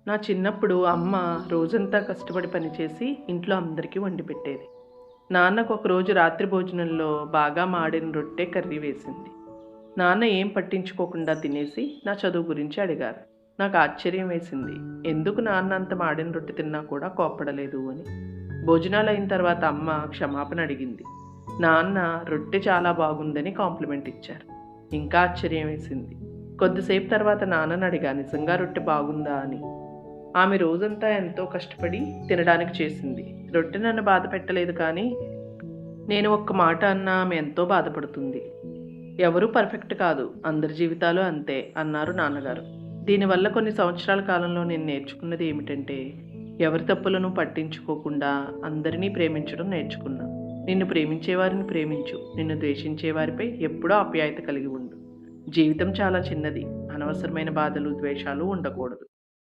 నా చిన్నప్పుడు అమ్మ రోజంతా కష్టపడి పనిచేసి ఇంట్లో అందరికీ వండి పెట్టేది. నాన్నకు ఒకరోజు రాత్రి భోజనంలో బాగా మాడిన రొట్టె కర్రీ వేసింది. నాన్న ఏం పట్టించుకోకుండా తినేసి నా చదువు గురించి అడిగారు. నాకు ఆశ్చర్యం వేసింది. ఎందుకు నాన్న అంత మాడిన రొట్టె తిన్నా కూడా కోప్పడలేదు అని. భోజనాలు అయిన తర్వాత అమ్మ క్షమాపణ అడిగింది. నాన్న రొట్టె చాలా బాగుందని కాంప్లిమెంట్ ఇచ్చారు. ఇంకా ఆశ్చర్యం వేసింది. కొద్దిసేపు తర్వాత నాన్నని అడిగా నిజంగా రొట్టె బాగుందా అని. ఆమె రోజంతా ఎంతో కష్టపడి తినడానికి చేసింది. రొట్టె నన్ను బాధ పెట్టలేదు కానీ, నేను ఒక్క మాట అన్నా ఆమె ఎంతో బాధపడుతుంది. ఎవరూ పర్ఫెక్ట్ కాదు. అందరి జీవితాలు అంతే అన్నారు నాన్నగారు. దీనివల్ల కొన్ని సంవత్సరాల కాలంలో నేను నేర్చుకున్నది ఏమిటంటే, ఎవరి తప్పులను పట్టించుకోకుండా అందరినీ ప్రేమించడం నేర్చుకున్నా. నిన్ను ప్రేమించేవారిని ప్రేమించు. నిన్ను ద్వేషించే వారిపై ఎప్పుడూ ఆప్యాయత కలిగి ఉండు. జీవితం చాలా చిన్నది. అనవసరమైన బాధలు, ద్వేషాలు ఉండకూడదు.